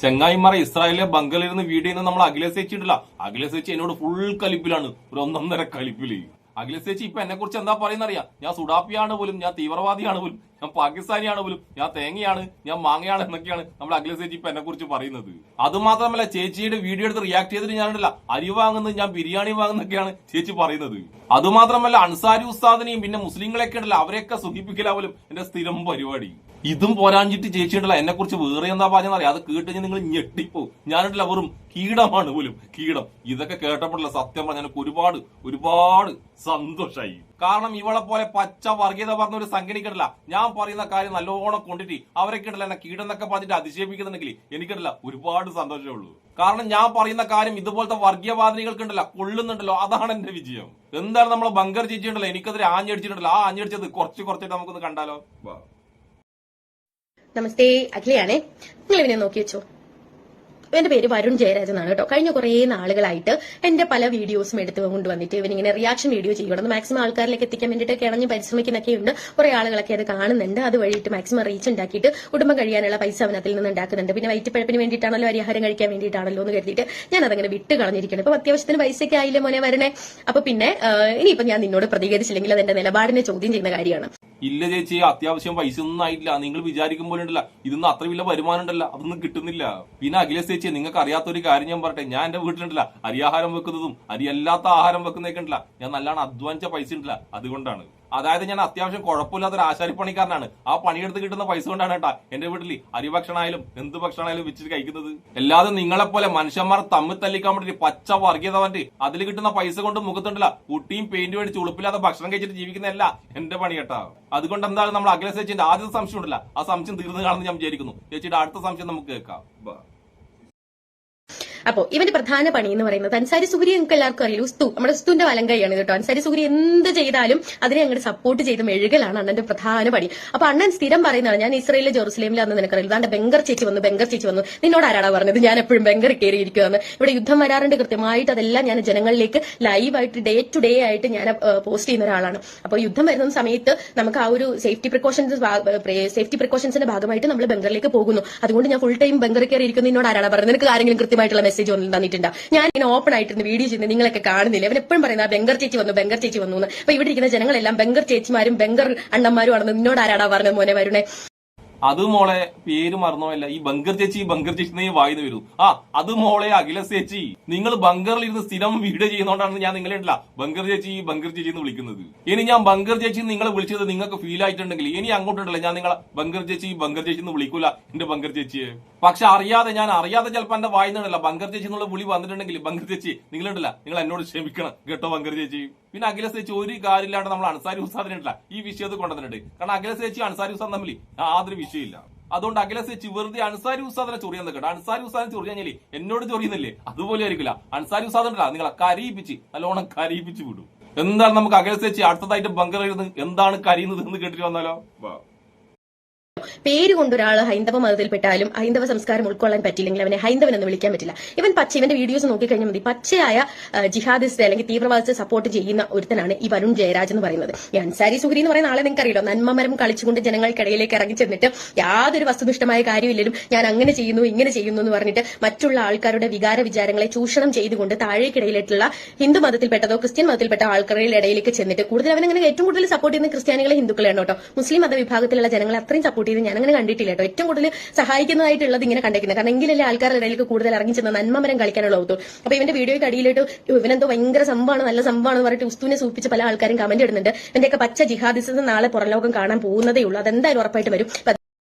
ചെങ്ങായിമാരെ ഇസ്രായേലിലെ ബംഗളിരുന്ന് വീഡിയോ ചെയ്യുന്ന നമ്മൾ അഖിലേഷ് ചേച്ചി ഉണ്ടല്ല, അഖിലേഷ് ചേച്ചി എന്നോട് ഫുൾ കലിപ്പിലാണ്, ഒരു 1.5 കലിപ്പില്. അഖിലേഷ് ചേച്ചി ഇപ്പൊ എന്നെ കുറിച്ച് എന്താ പറയുന്നറിയാം? ഞാൻ സുഡാപ്പിയാണ് പോലും, ഞാൻ തീവ്രവാദിയാണ് പോലും, ഞാൻ പാകിസ്ഥാനിയാണ് പോലും, ഞാൻ തേങ്ങയാണ്, ഞാൻ മാങ്ങയാണ് എന്നൊക്കെയാണ് നമ്മുടെ അഖിലേഷ് ചേച്ചി ഇപ്പൊ എന്നെ കുറിച്ച് പറയുന്നത്. അത് മാത്രമല്ല, ചേച്ചിയുടെ വീഡിയോ എടുത്ത് റിയാക്ട് ചെയ്തിട്ട് ഞാനുണ്ടല്ല അരി വാങ്ങുന്നത്, ഞാൻ ബിരിയാണി വാങ്ങുന്നൊക്കെയാണ് ചേച്ചി പറയുന്നത്. അതുമാത്രമല്ല, അൻസാരി ഉസ്താദിനെയും പിന്നെ മുസ്ലിങ്ങളെയൊക്കെ ഉണ്ടല്ലോ അവരെയൊക്കെ സുഖിപ്പിക്കലാ പോലും എന്റെ സ്ഥിരം പരിപാടി. ഇതും പോരാഞ്ഞിട്ട് ചേച്ചിയുണ്ടല്ല എന്നെ കുറിച്ച് വേറെ എന്താ പറഞ്ഞറിയാം? അത് കേട്ട് നിങ്ങൾ ഞെട്ടിപ്പോ. ഞാനുണ്ടല്ല വെറും കീടമാണ് പോലും, കീടം. ഇതൊക്കെ കേട്ടപ്പോഴല്ല സത്യം പറഞ്ഞാൽ ഒരുപാട് ഒരുപാട് സന്തോഷായി. കാരണം ഇവളെ പോലെ പച്ച വർഗീയത പറഞ്ഞ ഒരു സംഘടനയ്ക്കിടല്ല ഞാൻ പറയുന്ന കാര്യം നല്ലോണം കൊണ്ടിട്ട് അവരൊക്കെ ഉണ്ടല്ലോ എന്നെ കീടം എന്നൊക്കെ പറഞ്ഞിട്ട് അതിശയിപ്പിക്കുന്നുണ്ടെങ്കിൽ എനിക്കിടല്ല ഒരുപാട് സന്തോഷമേ ഉള്ളൂ. കാരണം ഞാൻ പറയുന്ന കാര്യം ഇതുപോലത്തെ വർഗീയവാദിനികൾക്കുണ്ടല്ലോ കൊള്ളുന്നുണ്ടല്ലോ, അതാണ് എന്റെ വിജയം. എന്താണ് നമ്മളെ ബങ്കർ ചേച്ചി ഉണ്ടല്ലോ എനിക്കെതിരെ ആഞ്ഞടിച്ചിട്ടുണ്ടല്ലോ, ആ ആഞ്ഞടിച്ചത് കുറച്ചായിട്ട് നമുക്കൊന്ന് കണ്ടാലോ. നമസ്തേ, അഖിലയാണേ. നിങ്ങൾ ഇവനെ നോക്കി വെച്ചോ. എന്റെ പേര് വരുൺ ജയരാജ് എന്നാണ് കേട്ടോ. കഴിഞ്ഞ കുറെ നാളുകളായിട്ട് എന്റെ പല വീഡിയോസും എടുത്തു കൊണ്ടുവന്നിട്ട് ഇവനിങ്ങനെ റിയാക്ഷൻ വീഡിയോ ചെയ്യണം, മാക്സിമം ആൾക്കാരിലേക്ക് എത്തിക്കാൻ വേണ്ടിയിട്ട് കിണഞ്ഞ് പരിശ്രമിക്കുന്നൊക്കെയുണ്ട്. കുറെ ആളുകളൊക്കെ അത് കാണുന്നുണ്ട്. അത് വഴിയിട്ട് മാക്സിമം റീച്ച് ഉണ്ടാക്കിയിട്ട് കുടുംബം കഴിയാനുള്ള പൈസ അവനത്തിൽ നിന്ന് ഉണ്ടാക്കുന്നുണ്ട്. പിന്നെ വയറ്റിപ്പഴപ്പിന് വേണ്ടിയിട്ടാണല്ലോ, അരിയാഹാരം കഴിക്കാൻ വേണ്ടിയിട്ടാണല്ലോ എന്ന് കരുതിയിട്ട് ഞാൻ അതങ്ങനെ വിട്ട് കളഞ്ഞിരിക്കണം. ഇപ്പൊ അത്യാവശ്യത്തിന് പൈസയൊക്കെ ആയില്ലേ മോനെ വരണേ. അപ്പൊ പിന്നെ ഇനിയിപ്പോ ഞാൻ നിന്നോട് പ്രതികരിച്ചില്ലെങ്കിൽ അതെന്റെ നിലപാടിനെ ചോദ്യം ചെയ്യുന്ന കാര്യമാണ്. ഇല്ല ചേച്ചി, അത്യാവശ്യം പൈസ ഒന്നും ആയിട്ടില്ല. നിങ്ങൾ വിചാരിക്കുമ്പോഴുണ്ടല്ല ഇതൊന്നും അത്ര വലിയ വരുമാനം ഉണ്ടല്ല, അതൊന്നും കിട്ടുന്നില്ല. പിന്നെ അഖിലേഷ് ചേച്ചി, നിങ്ങൾക്ക് അറിയാത്തൊരു കാര്യം ഞാൻ പറയട്ടെ. ഞാൻ എന്റെ വീട്ടിലുണ്ടല്ല അരിയാഹാരം വെക്കുന്നതും അരിയല്ലാത്ത ആഹാരം വെക്കുന്നതൊക്കെ ഉണ്ടല്ല ഞാൻ നല്ലോണം അധ്വാനിച്ച പൈസ ഉണ്ടല്ല, അതുകൊണ്ടാണ്. അതായത് ഞാൻ അത്യാവശ്യം കുഴപ്പമില്ലാത്തൊരു ആശാരിപ്പണിക്കാരനാണ്. ആ പണിയെടുത്ത് കിട്ടുന്ന പൈസ കൊണ്ടാണ് കേട്ടാ എന്റെ വീട്ടിൽ അരി ഭക്ഷണമായാലും എന്ത് ഭക്ഷണമായാലും വെച്ചിട്ട് കഴിക്കുന്നത്. അല്ലാതെ നിങ്ങളെപ്പോലെ മനുഷ്യന്മാർ തമ്മിൽ തല്ലിക്കാൻ വേണ്ടി പച്ച വർഗീയത വണ്ടി അതിൽ കിട്ടുന്ന പൈസ കൊണ്ട് മുഖത്തുണ്ടല്ല കുട്ടിയും പെയിന്റ് മേടിച്ച് ഉളുപ്പില്ലാതെ ഭക്ഷണം കഴിച്ചിട്ട് ജീവിക്കുന്നതല്ല എന്റെ പണി കേട്ടാ. അതുകൊണ്ട് എന്തായാലും നമ്മൾ അഖിലേഷ് ചേച്ചിന്റെ ആദ്യത്തെ സംശയം ഉണ്ടല്ല, ആ സംശയം തീർന്നു കാണുമെന്ന് ഞാൻ വിചാരിക്കുന്നു. ചേച്ചിയുടെ അടുത്ത സംശയം നമുക്ക് കേൾക്കാം. അപ്പോ ഇവന്റെ പ്രധാന പണി എന്ന് പറയുന്നത് അൻസാരി സുഹരി നിങ്ങൾക്ക് എല്ലാവർക്കും അറിയില്ല, ഉസ്തു, നമ്മുടെ ഉസ്തുവിന്റെ വലങ്കയാണ് കേട്ടോ. അൻസാരി സുഹരി എന്ത് ചെയ്താലും അതിനെ അങ്ങോട്ട് സപ്പോർട്ട് ചെയ്ത് മെഴുകലാണ് അണ്ണന്റെ പ്രധാന പണി. അപ്പൊ അണ്ണൻ സ്ഥിരം പറയുന്നതാണ്, ഞാൻ ഇസ്രയേലിലെ ജെറുസലേമിൽ അന്ന് നിനക്കറിയില്ല, അതാണ്ട് ബംഗർ ചേച്ചി വന്നു, നിന്നോട് ആരാടാ പറഞ്ഞത് ഞാൻ എപ്പോഴും ബംഗർ കയറിയിരിക്കുമെന്ന്. ഇവിടെ യുദ്ധം വരാറുണ്ട് കൃത്യമായിട്ട്, അതെല്ലാം ഞാൻ ജനങ്ങളിലേക്ക് ലൈവായിട്ട് ഡേ ടു ഡേ ആയിട്ട് ഞാൻ പോസ്റ്റ് ചെയ്യുന്ന ഒരാളാണ്. അപ്പോൾ യുദ്ധം വരുന്ന സമയത്ത് നമുക്ക് ആ ഒരു സേഫ്റ്റി പ്രിക്കോഷൻസിന്റെ ഭാഗമായിട്ട് നമ്മൾ ബംഗറിലേക്ക് പോകുന്നു. അതുകൊണ്ട് ഞാൻ ഫുൾ ടൈം ബംഗർ കയറിയിരിക്കുന്നു. നിന്നോട് ആരാടാ പറഞ്ഞത്? നിനക്ക് ആരെങ്കിലും കൃത്യമായിട്ടുള്ള മെസ്സേജ് തന്നിട്ടുണ്ടോ? ഞാൻ ഇങ്ങനെ ഓപ്പൺ ആയിട്ടിരുന്ന് വീഡിയോ ചെയ്യുന്നത് നിങ്ങളൊക്കെ കാണുന്നില്ല. അവൻ എപ്പോഴും പറയുന്നത് ബംഗർ ചേച്ചി വന്നു എന്ന്. അപ്പൊ ഇവിടെ ഇരിക്കുന്ന ജനങ്ങളെല്ലാം ബംഗർ ചേച്ചിമാരും ബംഗർ അണ്ണന്മാരും ആണെന്ന് നിന്നോട് ആരാടാ പറഞ്ഞത് മോനെ വരുണേ? അത് മോളെ പേര് മറന്നോല്ല, ഈ ബങ്കർ ചേച്ചി എന്നേ വായിന്ന് വരൂ. അത് മോളെ അഖിലേഷ് ചേച്ചി, നിങ്ങൾ ബങ്കറിൽ ഇരുന്ന് സ്ഥിരം വീഡിയോ ചെയ്യുന്നോണ്ടാണ് ഞാൻ നിങ്ങളെ ഉണ്ടല്ല ബങ്കർ ചേച്ചി എന്ന് വിളിക്കുന്നത്. ഇനി ഞാൻ ബങ്കർ ചേച്ചി നിങ്ങളെ വിളിച്ചത് നിങ്ങൾക്ക് ഫീൽ ആയിട്ടുണ്ടെങ്കിൽ ഇനി അങ്ങോട്ടുണ്ടല്ലോ ഞാൻ നിങ്ങളെ ബങ്കർ ചേച്ചി എന്ന് വിളിക്കൂല എന്റെ ബങ്കർ ചേച്ചിയെ. പക്ഷെ ഞാൻ അറിയാതെ ചിലപ്പോ എന്റെ വായിന്നുണ്ടല്ല ബങ്കർ ചേച്ചി എന്നുള്ള വിളി വന്നിട്ടുണ്ടെങ്കിൽ ബങ്കർ ചേച്ചി നിങ്ങളുണ്ടല്ല നിങ്ങൾ എന്നോട് ക്ഷമിക്കണം കേട്ടോ ബങ്കർ ചേച്ചി. പിന്നെ അഖിലേഷ് ചേച്ചി ഒരു കാര്യമില്ലാണ്ട് നമ്മൾ അൻസാരി ഉസ്താദിനുണ്ടല്ല ഈ വിഷയത്തിൽ കൊണ്ടുവന്നിട്ടുണ്ട്. കാരണം അഖിലേഷ് ചേച്ചി അൻസാരി ഉസ്താദ് തമ്മിൽ യാതൊരു വിഷയമില്ല. അതുകൊണ്ട് അഖിലേഷ് ചേച്ചി വെറുതെ അൻസാരി ഉസ്താദിനെ ചൊറിയാൻ നിൽക്കട്ടെ. അൻസാരി ഉസ്താദിനെ ചൊറിയാഞ്ഞാലേ എന്നോട് ചൊറിയുന്നില്ലേ അതുപോലെ ആയിരിക്കില്ല. അൻസാരി ഉസ്താദ് ഉണ്ടല്ല നിങ്ങളെ നല്ലോണം കരയിപ്പിച്ച് വിടും. എന്താണ് നമുക്ക് അഖിലേഷ് ചേച്ചി അടുത്തതായിട്ട് ബങ്കർ ഇരുന്ന് എന്താണ് കരയുന്നത് എന്ന് കേട്ടിട്ട് വന്നാലോ. പേര് കൊണ്ട് ഒരാൾ ഹൈന്ദവ മതത്തിൽപ്പെട്ടാലും ഹൈന്ദവ സംസ്കാരം ഉൾക്കൊള്ളാൻ പറ്റില്ലെങ്കിൽ അവനെ ഹൈന്ദവൻ എന്ന് വിളിക്കാൻ പറ്റില്ല. ഇവന്റെ വീഡിയോസ് നോക്കിക്കഴിഞ്ഞാൽ മതി, പച്ചയായ ജിഹാദിസ്റ്റ് അല്ലെങ്കിൽ തീവ്രവാദത്തെ സപ്പോർട്ട് ചെയ്യുന്ന ഒരുത്തനാണ് ഈ വരുൺ ജയരാജ് എന്ന് പറയുന്നത്. ഈ അൻസാരി സുഹരി എന്ന് പറയുന്ന ആളെ നിങ്ങൾക്കറിയില്ലോ, നന്മമരം കളിച്ചുകൊണ്ട് ജനങ്ങൾക്കിടയിലേക്ക് ഇറങ്ങി ചെന്നിട്ട് യാതൊരു വസ്തുനിഷ്ഠമായ കാര്യമില്ലെങ്കിലും ഞാൻ അങ്ങനെ ചെയ്യുന്നു ഇങ്ങനെ ചെയ്യുന്നു എന്ന് പറഞ്ഞിട്ട് മറ്റുള്ള ആൾക്കാരുടെ വികാര വിചാരങ്ങളെ ചൂഷണം ചെയ്തുകൊണ്ട് താഴേക്കിടയിലുള്ള ഹിന്ദു മതത്തിൽപ്പെട്ടതോ ക്രിസ്ത്യൻ മതത്തിൽപ്പെട്ട ആൾക്കാരുടെ ഇടയിലേക്ക് ചെന്നിട്ട് കൂടുതൽ അവനങ്ങനെ ഏറ്റവും കൂടുതൽ സപ്പോർട്ട് ചെയ്യുന്ന ക്രിസ്ത്യാനികളെ ഹിന്ദുക്കളെയാണ് കേട്ടോ. മുസ്ലിം മതവിഭാഗത്തിലുള്ള ജനങ്ങളെ അത്രയും സപ്പോർട്ട് ചെയ്ത് ഞാൻ അങ്ങനെ കണ്ടിട്ടില്ല കേട്ടോ. ഏറ്റവും കൂടുതൽ സഹായിക്കുന്നതായിട്ടുള്ളത് ഇങ്ങനെ കണ്ടേക്കുന്നത്. കാരണം എങ്കിലല്ലേ ആൾക്കാരുടെ ഇടയിലേക്ക് കൂടുതൽ ഇറങ്ങി ചെന്ന് നന്മമരം കളിക്കാനുള്ള ഔത്തു. അപ്പൊ ഇവന്റെ വീഡിയോയ്ക്ക് അടിയിലിട്ട് ഇവനെന്തോ ഭയങ്കര സംഭവമാണ്, നല്ല സംഭവമാണെന്ന് പറഞ്ഞിട്ട് ഉസ്തുവിനെ സൂപ്പിച്ച് പല ആൾക്കാരും കമന്റ് ഇടുന്നുണ്ട്. എന്റെയൊക്കെ പച്ച ജിഹാദിസം നാളെ പുറംലോകം കാണാൻ പോകുന്നതേ ഉള്ളൂ. അതെന്തായാലും ഉറപ്പായിട്ട് വരും.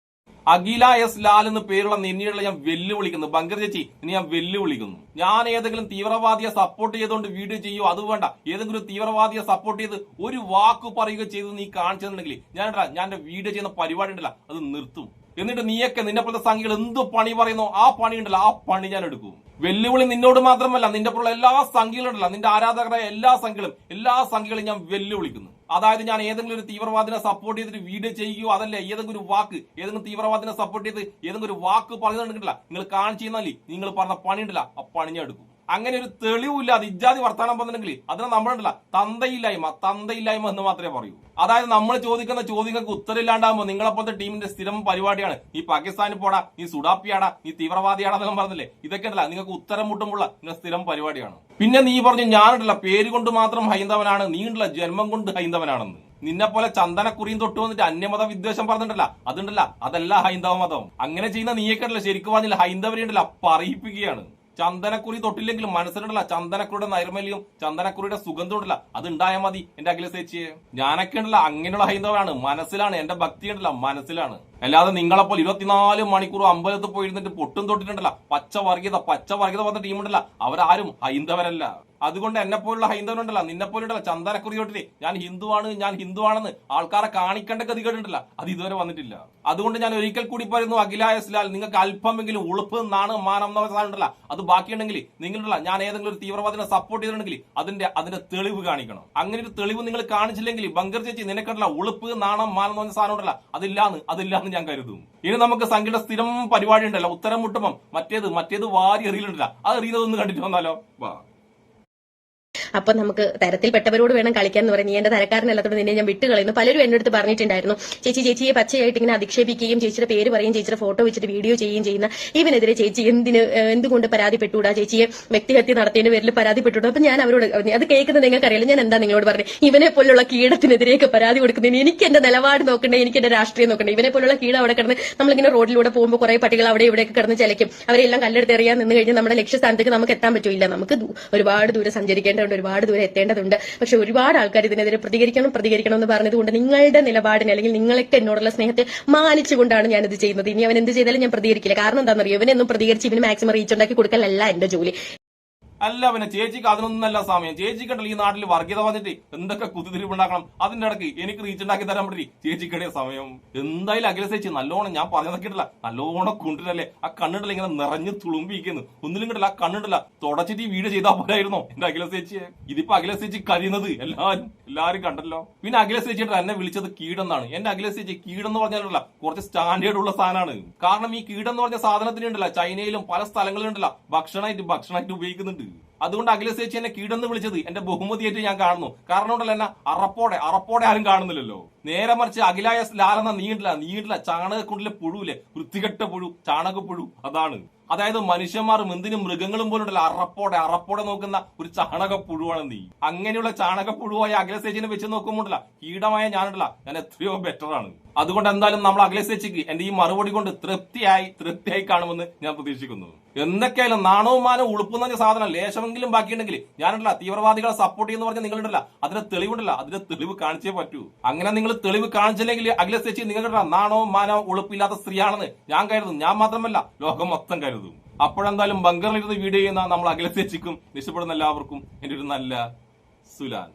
അഖില എസ് ലാൽ എന്ന് പേരുള്ള നിന്നിയുള്ള ഞാൻ വെല്ലുവിളിക്കുന്നു. ബങ്കർ ചേച്ചി ഇനി ഞാൻ വെല്ലുവിളിക്കുന്നു. ഞാൻ ഏതെങ്കിലും തീവ്രവാദിയെ സപ്പോർട്ട് ചെയ്തുകൊണ്ട് വീഡിയോ ചെയ്യോ അത് വേണ്ട. ഏതെങ്കിലും തീവ്രവാദിയെ സപ്പോർട്ട് ചെയ്ത് ഒരു വാക്ക് പറയുക ചെയ്ത് നീ കാണിച്ചെന്നുണ്ടെങ്കിൽ ഞാൻ എന്റെ വീഡിയോ ചെയ്യുന്ന പരിപാടി ഉണ്ടല്ല അത് നിർത്തും. എന്നിട്ട് നീയൊക്കെ നിന്റെ പോലത്തെ സംഖ്യകൾ എന്ത് പണി പറയുന്നോ ആ പണി ഉണ്ടല്ലോ ആ പണി ഞാൻ എടുക്കും. വെല്ലുവിളി നിന്നോട് മാത്രമല്ല, നിന്റെ പോലുള്ള എല്ലാ സംഖ്യകളുണ്ടല്ലോ, നിന്റെ ആരാധകരായ എല്ലാ സംഖ്യകളും ഞാൻ വെല്ലുവിളിക്കുന്നു. അതായത് ഞാൻ ഏതെങ്കിലും ഒരു തീവ്രവാദിനെ സപ്പോർട്ട് ചെയ്തിട്ട് വീഡിയോ ചെയ്യുകയോ അതല്ല ഏതെങ്കിലും ഒരു വാക്ക് ഏതെങ്കിലും തീവ്രവാദിനെ സപ്പോർട്ട് ചെയ്ത് ഏതെങ്കിലും ഒരു വാക്ക് പറയുന്നുണ്ടെങ്കിലല്ല നിങ്ങൾ കാണിച്ചു കഴിഞ്ഞാൽ നിങ്ങൾ പറഞ്ഞ പണി ഉണ്ടല്ല ആ പണി ഞാൻ എടുക്കും. അങ്ങനെ ഒരു തെളിവില്ലാതെ ഇജാതി വർത്താനം പറഞ്ഞിട്ടുണ്ടെങ്കിൽ അതിനെ നമ്മളുണ്ടല്ല തന്തയില്ലായ്മ എന്ന് മാത്രമേ പറയൂ. അതായത് നമ്മൾ ചോദിക്കുന്ന ചോദ്യങ്ങൾക്ക് ഉത്തരമില്ലാണ്ടാകുമ്പോൾ നിങ്ങളെപ്പോലത്തെ ടീമിന്റെ സ്ഥിരം പരിപാടിയാണ് ഈ പാകിസ്ഥാനിൽ പോടാ, നീ സുഡാപ്പിയാടാ, നീ തീവ്രവാദിയാടാന്നെല്ലാം പറഞ്ഞില്ലേ, ഇതൊക്കെ ഉണ്ടല്ല നിങ്ങൾക്ക് ഉത്തരം മുട്ടുമ്പോൾ നിങ്ങൾ സ്ഥിരം പരിപാടിയാണ്. പിന്നെ നീ പറഞ്ഞു ഞാനുണ്ടല്ല പേര് കൊണ്ട് മാത്രം ഹൈന്ദവനാണ്, നീ ഉണ്ടല്ല ജന്മം കൊണ്ട് ഹൈന്ദവനാണെന്ന്. നിന്നെ പോലെ ചന്ദനക്കുറിയും തൊട്ട് വന്നിട്ട് അന്യമത വിദ്വേഷം പറഞ്ഞിട്ടല്ല, അതുണ്ടല്ല അതല്ല ഹൈന്ദവ മതം. അങ്ങനെ ചെയ്യുന്ന നീയൊക്കെ ഉണ്ടല്ല ശരിക്കും പറഞ്ഞില്ല ഹൈന്ദവരെ ഉണ്ടല്ല പറയിപ്പിക്കുകയാണ്. ചന്ദനക്കുറി തൊട്ടില്ലെങ്കിലും മനസ്സിലുണ്ടല്ല ചന്ദനക്കുറിയുടെ നൈർമല്യവും ചന്ദനക്കുറിയുടെ സുഗന്ധം ഉണ്ടല്ല അത് ഉണ്ടായാൽ മതി എന്റെ അഖിലേച്ചയെ. ഞാനൊക്കെ ഉണ്ടല്ല അങ്ങനെയുള്ള ഹൈന്ദവനാണ്, മനസ്സിലാണ്, എന്റെ ഭക്തി ഉണ്ടല്ല മനസ്സിലാണ്. അല്ലാതെ നിങ്ങളെപ്പോലെ 24 മണിക്കൂർ അമ്പലത്തിൽ പോയിരുന്നിട്ട് പൊട്ടും തൊട്ടിട്ടുണ്ടല്ല പച്ച വർഗീയത പറഞ്ഞ ടീമുണ്ടല്ല അവരാരും ഹൈന്ദവരല്ല. അതുകൊണ്ട് എന്നെ പോലുള്ള ഹൈന്ദവനുണ്ടല്ല നിന്നെ പോലുണ്ടല്ല ചന്ദനക്കുറി തൊട്ടിട്ട് ഞാൻ ഹിന്ദുവാണെന്ന് ആൾക്കാരെ കാണിക്കേണ്ട ഗതികേടുണ്ടല്ല അത് ഇതുവരെ വന്നിട്ടില്ല. അതുകൊണ്ട് ഞാൻ ഒരിക്കൽ കൂടി പറയുന്നു അഖിലായ ഇസ്ലാൽ, നിങ്ങൾക്ക് അല്പമെങ്കിലും ഉളുപ്പ് നാണ് മാനം എന്ന സാധനം ഉണ്ടല്ല അത് ബാക്കിയുണ്ടെങ്കിൽ നിങ്ങളുണ്ടല്ല ഞാൻ ഏതെങ്കിലും ഒരു തീവ്രവാദിനെ സപ്പോർട്ട് ചെയ്തിട്ടുണ്ടെങ്കിൽ അതിന്റെ തെളിവ് കാണിക്കണം. അങ്ങനെ ഒരു തെളിവ് നിങ്ങൾ കാണിച്ചില്ലെങ്കിൽ ബങ്കർ ചേച്ചി നിനക്കുണ്ടല്ല ഉളുപ്പ് നാണം മാനം എന്ന് പറഞ്ഞ സാധനം ഉണ്ടല്ല അതില്ലാന്ന് ഞാൻ കരുതും. ഇനി നമുക്ക് സംഘടന സ്ഥിരം പരിപാടി ഉണ്ടല്ലോ ഉത്തരം മുട്ടുമ്പം മറ്റേത് വാരി എറിയിലുണ്ടല്ല അത് എറിയുന്നതൊന്ന് കണ്ടിട്ട് വന്നാലോ. വാ അപ്പൊ നമുക്ക് തരത്തിൽപ്പെട്ടവരോട് വേണം കളിക്കാൻ എന്ന് പറഞ്ഞ് എന്റെ തരക്കാരനല്ലാത്തോട് നിന്നെ ഞാൻ വിട്ട് കളയുന്നു. പലരും എന്റെ അടുത്ത് പറഞ്ഞിട്ടുണ്ടായിരുന്നു ചേച്ചിയെ പച്ചയായിട്ട് ഇങ്ങനെ അധിക്ഷേപിക്കുകയും ചേച്ചിയുടെ പേര് പറയും ചേച്ചിയുടെ ഫോട്ടോ വെച്ചിട്ട് വീഡിയോ ചെയ്യുകയും ചെയ്യുന്ന ഇവനെതിരെ ചേച്ചി എന്തുകൊണ്ട് പരാതിപ്പെട്ടുകൂടാ, ചേച്ചിയെ വ്യക്തിഹത്യ നടത്തിയതിന്റെ പേരിൽ പരാതിപ്പെട്ടുകൂടാ. അപ്പൊ ഞാൻ അവരോട് അത് കേൾക്കുന്നത് നിങ്ങൾക്കറിയില്ല, ഞാൻ എന്താ നിങ്ങളോട് പറഞ്ഞു ഇവനെ പോലുള്ള കീടത്തിനെതിരെയൊക്കെ പരാതി കൊടുക്കുന്നതിന് എനിക്ക് എന്റെ നിലപാട് നോക്കണ്ടേ, എനിക്ക് എന്റെ രാഷ്ട്രീയം നോക്കണ്ടേ. ഇവനെ പോലുള്ള കീടം അവിടെ കിടന്ന് നമ്മളിങ്ങനെ റോഡിലൂടെ പോകുമ്പോൾ കുറെ പട്ടികൾ അവിടെ ഇവിടെയൊക്കെ കിടന്ന് ചിലയ്ക്കും, അവരെല്ലാം കല്ലെടുത്ത് എറിയാൻ നിന്ന് കഴിഞ്ഞാൽ നമ്മുടെ ലക്ഷ്യസ്ഥാനത്തേക്ക് നമുക്ക് എത്താൻ പറ്റില്ല. നമുക്ക് ഒരുപാട് ദൂരം സഞ്ചരിക്കേണ്ടതുണ്ട്, ഒരുപാട് ദൂരം എത്തേണ്ടതുണ്ട്. പക്ഷെ ഒരുപാട് ആൾക്കാർ ഇതിനെതിരെ പ്രതികരിക്കണം എന്ന് പറഞ്ഞതുകൊണ്ട് നിങ്ങളുടെ നിലപാടിനെ അല്ലെങ്കിൽ നിങ്ങൾക്ക് എന്നോടുള്ള സ്നേഹത്തെ മാനിച്ചുകൊണ്ടാണ് ഞാനിത് ചെയ്യുന്നത്. ഇനി അവൻ എന്ത് ചെയ്താലും ഞാൻ പ്രതികരിക്കില്ല. കാരണം എന്താണെന്നറിയോ, ഇവനൊന്നും പ്രതികരിച്ച് ഇവന് മാക്സിമം റീച്ച് ഉണ്ടാക്കി കൊടുക്കലല്ല എന്റെ ജോലി. അല്ല പിന്നെ ചേച്ചിക്ക് അതിനൊന്നല്ല സമയം. ചേച്ചിക്കുണ്ടല്ലോ ഈ നാട്ടിൽ വർഗീയത വന്നിട്ട് എന്തൊക്കെ കുത്തിരിവുണ്ടാക്കണം, അതിന്റെ ഇടയ്ക്ക് എനിക്ക് റീച്ച് ഉണ്ടാക്കി തരാൻ പറ്റി ചേച്ചിക്കടേ സമയം. എന്തായാലും അഖില ചേച്ചി നല്ലോണം ഞാൻ പറഞ്ഞതൊക്കെ ഇട്ടില്ല നല്ലോണം കൊണ്ടിട്ടല്ലേ ആ കണ്ണിട്ടല്ല ഇങ്ങനെ നിറഞ്ഞു തുളുമ്പിക്കുന്നു. ഒന്നിലും കിട്ടില്ല ആ കണ്ണിട്ടില്ല തുടച്ചിട്ട് ഈ വീഡിയോ ചെയ്താൽ പോരായിരുന്നോ എന്റെ അഖില ചേച്ചിയെ. ഇതിപ്പോ അഖില ചേച്ചി കഴിയുന്നത് എല്ലാരും കണ്ടല്ലോ. പിന്നെ അഖില ചേച്ചിയുടെ എന്നെ വിളിച്ചത് കീടെന്നാണ്. എന്റെ അഖില ചേച്ചി കീടെന്ന് പറഞ്ഞാലല്ല കുറച്ച് സ്റ്റാൻഡേർഡ് ഉള്ള സാധനമാണ്. കാരണം ഈ കീടെന്ന് പറഞ്ഞ സാധനത്തിനുണ്ടല്ല ചൈനയിലും പല സ്ഥലങ്ങളിലുണ്ടല്ല ഭക്ഷണമായിട്ട് ഉപയോഗിക്കുന്നുണ്ട്. അതുകൊണ്ട് അഖില ചേച്ചി എന്നെ കീടെന്ന് വിളിച്ചത് എന്റെ ബഹുമതിയായിട്ട് ഞാൻ കാണുന്നു. കാരണം കൊണ്ടല്ല എന്നെ അറപ്പോടെ ആരും കാണുന്നില്ലല്ലോ. നേരെ മറിച്ച് അഖിലായ ലാലെന്ന നീണ്ടില്ല ചാണകക്കുണ്ടിലെ പുഴുവില്ലേ, വൃത്തികെട്ട പുഴു, ചാണകപ്പുഴു അതാണ്. അതായത് മനുഷ്യന്മാരും എന്തിനും മൃഗങ്ങളും പോലും ഉണ്ടല്ലോ അറപ്പോടെ നോക്കുന്ന ഒരു ചാണകപ്പുഴുവാണ് നീ. അങ്ങനെയുള്ള ചാണകപ്പുഴുവായ അഖില ചേച്ചിനെ വെച്ച് നോക്കുമ്പോണ്ടല്ല കീടമായ ഞാൻ എത്രയോ ബെറ്ററാണ്. അതുകൊണ്ട് എന്തായാലും നമ്മൾ അഖില ചേച്ചിക്ക് എന്റെ ഈ മറുപടി കൊണ്ട് തൃപ്തിയായി കാണുമെന്ന് ഞാൻ പ്രതീക്ഷിക്കുന്നു. എന്തൊക്കെയായാലും നാണവും മാനവും ഉളുപ്പെന്ന് പറഞ്ഞ സാധനം ലേശമെങ്കിലും ബാക്കിയുണ്ടെങ്കിൽ ഞാനുണ്ടല്ല തീവ്രവാദികളെ സപ്പോർട്ട് ചെയ്യുന്ന പറഞ്ഞാൽ നിങ്ങളുണ്ടല്ല അതിന്റെ തെളിവ് കാണിച്ചേ പറ്റൂ. അങ്ങനെ നിങ്ങൾ തെളിവ് കാണിച്ചില്ലെങ്കിൽ അഖില ചേച്ചി നിങ്ങളുടെ നാണവും മാനവും ഉളുപ്പില്ലാത്ത സ്ത്രീയാണെന്ന് ഞാൻ കരുതും. ഞാൻ മാത്രമല്ല ലോകം മൊത്തം കരുതും. അപ്പോഴെന്തായാലും ബങ്കറിലിരുന്ന് വീഡിയോ ചെയ്യുന്ന നമ്മൾ അഖില ചേച്ചിക്കും ഇഷ്ടപ്പെടുന്ന എല്ലാവർക്കും എന്റെ ഒരു നല്ല സുലാൻ.